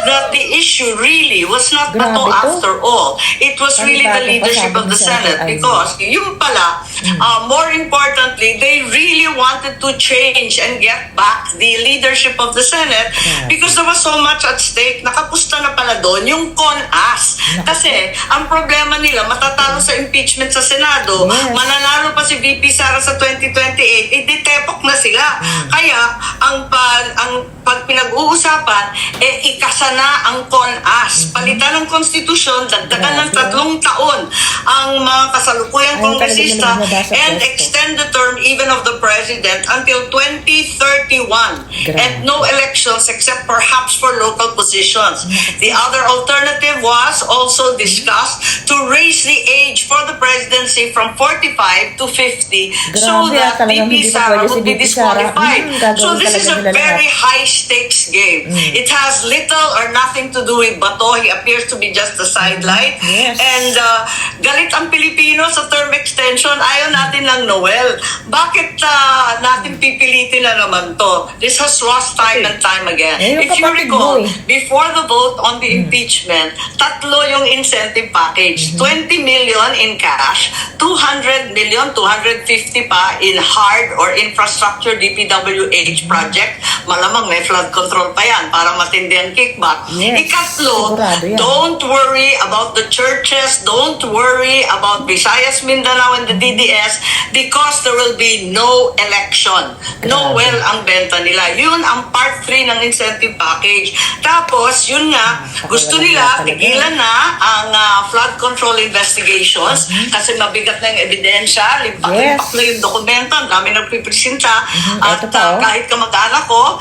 that the issue really was not Grabe Bato to. after all. It was really the Panibago pa, leadership sabi of ni the Senator Senate Ivy. because yung pala, more importantly, they really wanted to change and get back the leadership of the Senate because there was so much at stake. Nakapusta na pala doon yung CONAS. Kasi ang problema nila, matatalo sa impeachment sa Senado, Yes. mananalo pa si VP Sara sa 2028, iditepok na sila. Kaya ang pag pinag-uusapan, ikasa na ang CONAS. Palitan ng konstitusyon, dagdagan ng 3 taon ang mga kasalukuyang Ayaw kongresista talaga nila bumaba sa and pwesto. extend the term even of the president until 2031. And no elections except perhaps for local positions. The other alternative was also discussed to raise the age for the presidency from 45 to 50 so Grabe, that talagang VP hindi pa Sara pwede si would be VP Sara. disqualified. So Gagawin this is talaga a nila very lahat. high stakes game. It has little or nothing to do with Bato. He appears to be just a sidelight. Yes. And galit ang Pilipino sa term extension. Ayaw natin ng Noel. Bakit natin pipilitin na naman to? This has lost time and time again. Eh, yung If you kapatid recall, mo before the vote on the impeachment, 3 yung incentive package. 20 million in cash, 200 million, 250 pa in hard or infrastructure DPWH project. Malamang may flood control pa yan para matindi ang kickback. Yes, Ikatlo, sigurado yan. don't worry about the churches, don't worry about Visayas, Mindanao, and the DDS because there will be no election. Noel ang benta nila. Yun ang part 3 ng incentive package. Tapos, yun nga, gusto nila tigilan na ang flood control investigations kasi mabigat na yung ebidensya, limpak-limpak na yung dokumento, ang dami nagpipresenta. At Ito pa, kahit kamag-anak ko,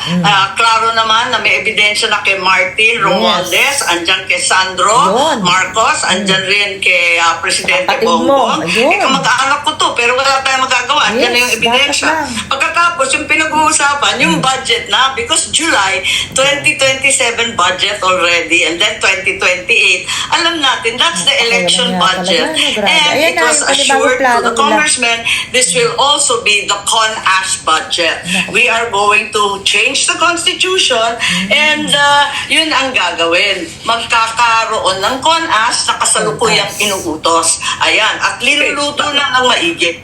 klaro naman na may ebidensya na kay Martin Romualdez, andyan kay Sandro Yun. Marcos, andyan rin kay Presidente Kapatid mo. Bongbong. Ayun. Kamag-anak ko to, pero wala tayong magagawa. Yan na yung Yes, ebidensya. dapat lang. Pagkatapos, yung pinag-uusapan, yung budget na, because July 2027 budget already, and then 2028, alam natin, that's the election Wala nga budget. talaga, grabe. And Ayan it na, was yung panibagong assured to plano the nila. congressmen, this will also be the CONAS budget. We are going to change the constitution, and yun ang gagawin. Magkakaroon ng CONAS na kasalukuyang inuutos. Ayan, at linuluto na ng maigi.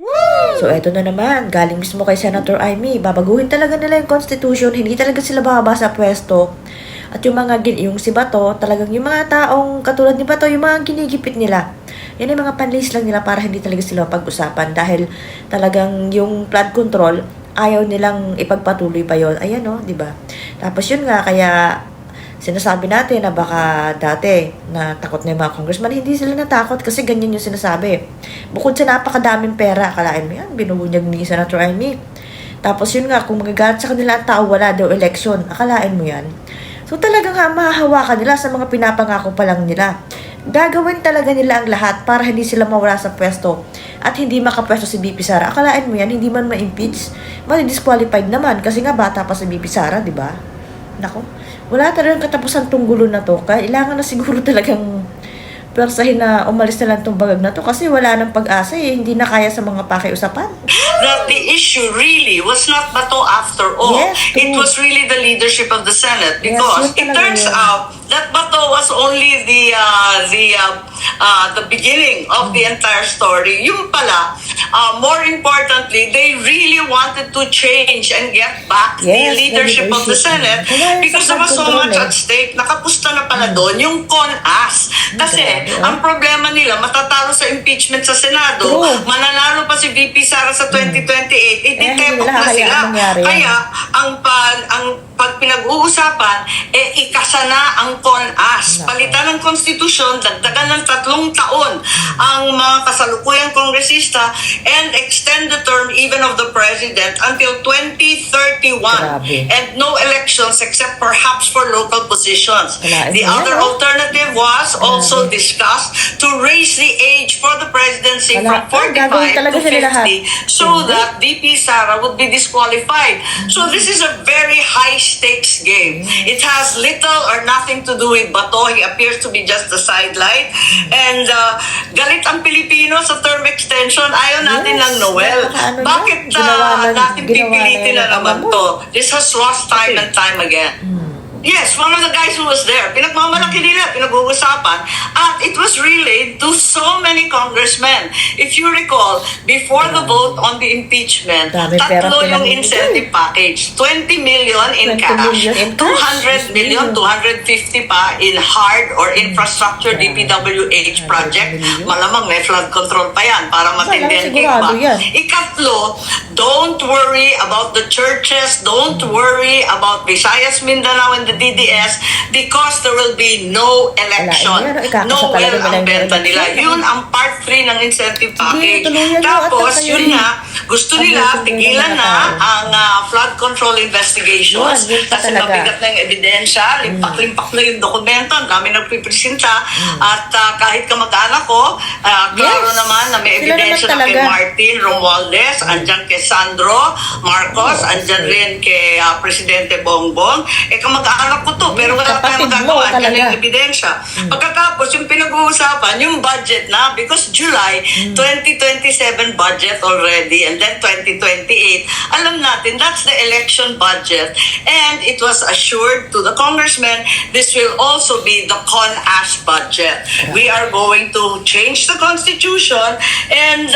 So, eto na naman. Galing mismo kay Senator Amy. Babaguhin talaga nila yung constitution. Hindi talaga sila bababa sa pwesto. At yung mga, yung si Bato, talagang yung mga taong katulad ni Bato, yung mga ginigipit nila. Yan yung mga panlis lang nila para hindi talaga sila pag-usapan. Dahil talagang yung flood control, ayaw nilang ipagpatuloy pa yon. Ayan o, di ba? Tapos yun nga, kaya sinasabi natin na baka dati na takot na yung mga congressman, hindi sila natakot kasi ganyan yung sinasabi. Bukod sa napakadaming pera, akalain mo yan, binubunyag ni Senator Amy. Tapos yun nga, kung magagalit sa kanila ang tao, wala daw election, akalain mo yan. So talagang mahahawakan nila sa mga pinapangako pa lang nila. Gagawin talaga nila ang lahat para hindi sila mawala sa pwesto at hindi makapwesto si VP Sara. Akalain mo yan, hindi man ma-impeach, ma-disqualified naman kasi nga bata pa si VP Sara, di ba? Nako, wala talagang katapusan tong gulo na to. Kailangan na siguro talagang persahin na umalis na lang tong bagag na to kasi wala nang pag-asa eh. Hindi na kaya sa mga pakiusapan. That the issue really was not Bato after all. Yes, It true. was really the leadership of the Senate Yes, because yun it talaga turns yun. out that Bato was only the beginning of the entire story. Yung pala, more importantly, they really wanted to change and get back the Yes, leadership of the leadership. Senate Kaya because sa there was so control much eh. at stake. Nakapusta na pala doon yung CONAS. Kasi Grabe, ang problema nila, matatalo sa impeachment sa Senado, True. mananalo pa si VP Sara sa 2028, iditepok nila na hayaan sila. mangyari yan. Kaya ang pag pinag-uusapan, ikasa na ang CONAS. Palitan ng konstitusyon, dagdagan ng 3 taon ang mga kasalukuyang kongresista and extend the term even of the president until 2031. Grabe. And no elections except perhaps for local positions. Kalain The mo yan, other ah. alternative was also discussed to raise the age for the presidency Wala. from 45 Gagawin talaga to sila lahat. 50 so that VP Sara would be disqualified. So this is a very high stakes game. It has little or nothing to do with Bato. He appears to be just a sidelight. And galit ang Pilipino sa term extension. Ayaw natin Yes, ng Noel. napakaano yan. Bakit Ginawa natin na pipilitin yan na ang naman ama mo. to? This has lost time and time again. Yes, one of the guys who was there, pinagmamalaki nila, pinag-uusapan, at it was relayed to so many congressmen. If you recall, before the vote on the impeachment, Dami pera tatlo yung pinamimigay. incentive package. 20 million in 20 cash, million in cash. 200 million, 250 pa in hard or infrastructure DPWH project. Malamang may flood control pa yan para matindihan sigurado yan. Ikatlo, don't worry about the churches, don't worry about Visayas, Mindanao, and the DDS because there will be no election. Wala, ikakasa No talaga well ang nila yung benta nila. election. Yun ang part 3 ng incentive package. tuluyan nyo, Tapos, at yun kayo nga, gusto Ayusin nila nyo tigilan yung na mga tao. ang flood control investigations. Yun pa Kasi talaga. mabigat na yung ebidensya, limpak-limpak na yung dokumento, ang dami nagpipresenta. At kahit kamag-anak ko, klaro Yes. naman na may Sila naman ebidensya na kay talaga. Martin Romualdez, andyan kay Sandro Marcos, andyan rin kay Presidente Bongbong. Kamag-anak ko to, pero wala tayong Kapatid mo magagawa. Andyan talaga. yung ebidensya. Pagkatapos, yung pinag-uusapan, yung budget na, because July 2027 budget already, and then 2028, alam natin, that's the election budget. And it was assured to the congressmen, this will also be the CONAS budget. We are going to change the constitution, and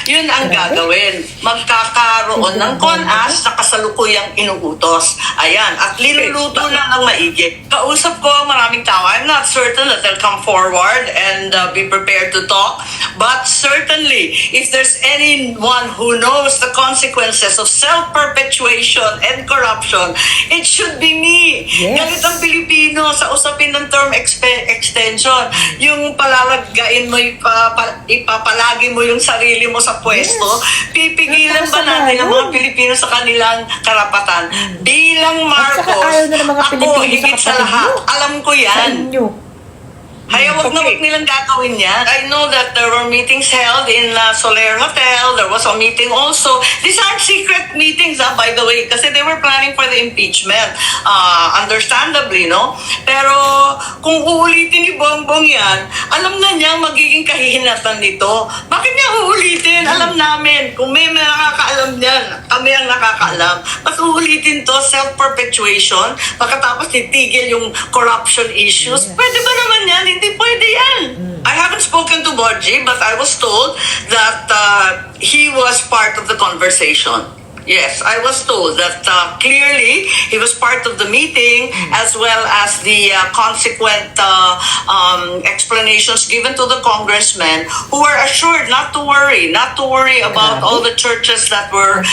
yun ang gagawin. Magkakaroon ng CONAS na kasalukuyang inuutos. Ayan, at linuluto lang ng maigi. Kausap ko maraming tao. I'm not certain that they'll come forward and be prepared to talk, but certainly, if there's anyone who knows the consequences of self-perpetuation and corruption, it should be me. Yes. Galit ang Pilipino sa usapin ng term extension. Yung palalagain mo, ipapalagi mo yung sarili mo sa pwesto, pipigilan ba natin ang mga Pilipino sa kanilang karapatan? Bilang At saka Marcos, ayaw na ng mga ako Pilipino higit sa sa kapatid lahat. mo. Alam ko Sa yan. inyo. Kaya wag na wag nilang gagawin yan. I know that there were meetings held in Soler Hotel. There was a meeting also. These aren't secret meetings, by the way, kasi they were planning for the impeachment. Understandably, no? Pero kung uulitin ni Bongbong yan, alam na niya magiging kahihinatan nito. Bakit niya uulitin? Alam namin. Kung may nakakaalam niyan, kami ang nakakaalam. Mas uulitin to, self-perpetuation, pagkatapos titigil yung corruption issues. Pwede ba naman yan? Hindi pwede yan. I haven't spoken to Borji, but I was told that he was part of the conversation. Yes, I was told that clearly he was part of the meeting as well as the consequent explanations given to the congressmen who were assured not to worry about all the churches that were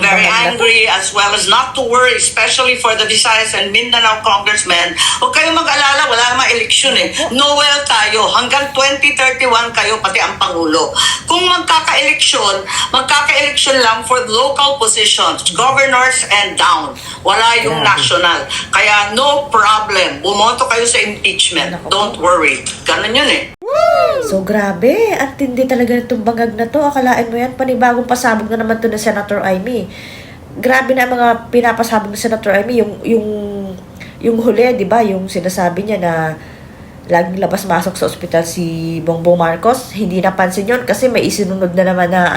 very angry, as well as not to worry, especially for the Visayas and Mindanao congressmen. Huwag kayong mag-alala, wala namang eleksyon eh. Noel tayo. Hanggang 2031 kayo, pati ang Pangulo. Kung magkaka-eleksyon lang for the local positions, governors and down. Wala yung national. Kaya no problem. Bumoto kayo sa impeachment. Don't worry. Ganun yun eh. So, grabe. At hindi talaga itong bangag na to. Akalain mo yan, panibagong pasabog na naman to ni Senator Amy. Grabe na ang mga pinapasabog ni Senator Amy. Yung huli, di ba? Yung sinasabi niya na laging labas-masok sa ospital si Bongbong Marcos. Hindi napansin yun kasi may isinunod na naman na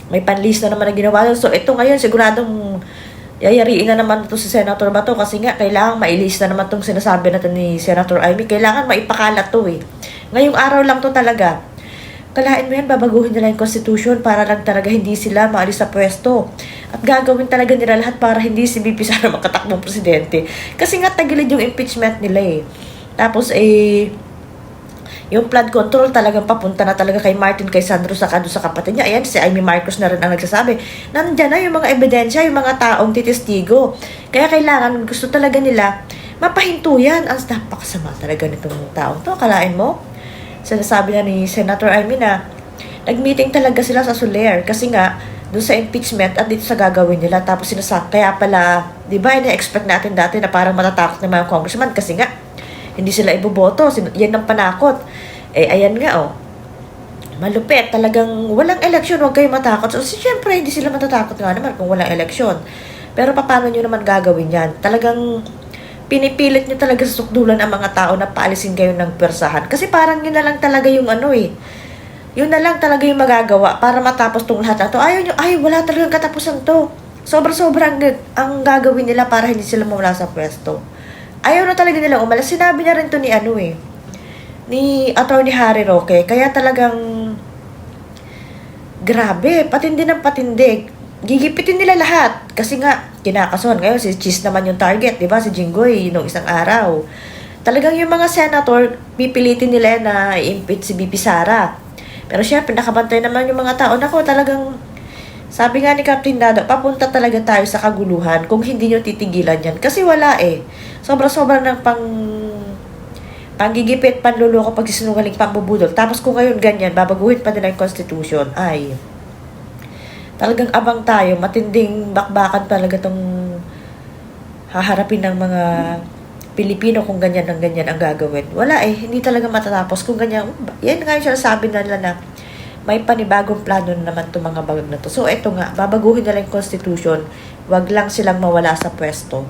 may panlist na naman na ginawa. So, ito ngayon, siguradong yayariin na naman ito si Senator Bato kasi nga, kailangan mailis na naman itong sinasabi natin ni Senator Amy. Kailangan maipakalat to eh. Ngayong araw lang to talaga. Kalahin mo yan, babaguhin nila yung Constitution para lang talaga hindi sila maalis sa pwesto. At gagawin talaga nila lahat para hindi si BP Sara makatakbong presidente. Kasi nga, tagilid yung impeachment nila eh. Tapos yung flood control talagang papunta na talaga kay Martin, kay Sandro, saka doon sa kapatid niya. Ayan, si Amy Marcos na rin ang nagsasabi. Nandyan na yung mga ebidensya, yung mga taong titistigo. Kaya kailangan, gusto talaga nila, mapahinto yan. Ang napakasama talaga nitong taong to. Kalain mo? Sinasabi na ni Senator Amy na nag-meeting talaga sila sa Soler. Kasi nga, doon sa impeachment at dito sa gagawin nila. Tapos kaya pala, di ba, ina-expect natin dati na parang matatakot ng mga congressman kasi nga, hindi sila iboboto. Yan ang panakot. Ayan nga, malupit. Talagang walang eleksyon, huwag kayo matakot. So, siyempre, hindi sila matatakot nga naman kung walang eleksyon. Pero paano nyo naman gagawin yan? Talagang pinipilit nyo talaga sa sukdulan ang mga tao na paalisin kayo ng persahan. Kasi parang yun na lang talaga yung yun na lang talaga yung magagawa para matapos tong lahat na to. Ayaw nyo, wala talagang katapusan to. Sobra-sobra ang gagawin nila para hindi sila mawala sa pwesto. ayaw na talaga nila umalis. Sinabi na rin to ni ni Attorney Harry Roque. Kaya talagang grabe, patindi ng patindi. Gigipitin nila lahat. Kasi nga, kinakason. Ngayon, si Cheese naman yung target, di ba? Si Jinggoy, nung isang araw. Talagang yung mga senator, pipilitin nila na i-impeach si BP Sara. Pero syempre, nakabantay naman yung mga tao. Nako, talagang, sabi nga ni Captain Dado, papunta talaga tayo sa kaguluhan kung hindi nyo titigilan yan. Kasi wala Sobra-sobra ng panggigipit, panluloko, pagsisinungaling, pambubudol. Tapos kung ngayon ganyan, babaguhin pa nila yung Constitution, ay talagang abang tayo, matinding bakbakan talaga tong haharapin ng mga Pilipino kung ganyan ang gagawin. Wala hindi talaga matatapos kung ganyan. Yan nga yung sinasabi nila na may panibagong plano na naman itong mga bagag na to. So eto nga, babaguhin nila yung Constitution, wag lang silang mawala sa pwesto.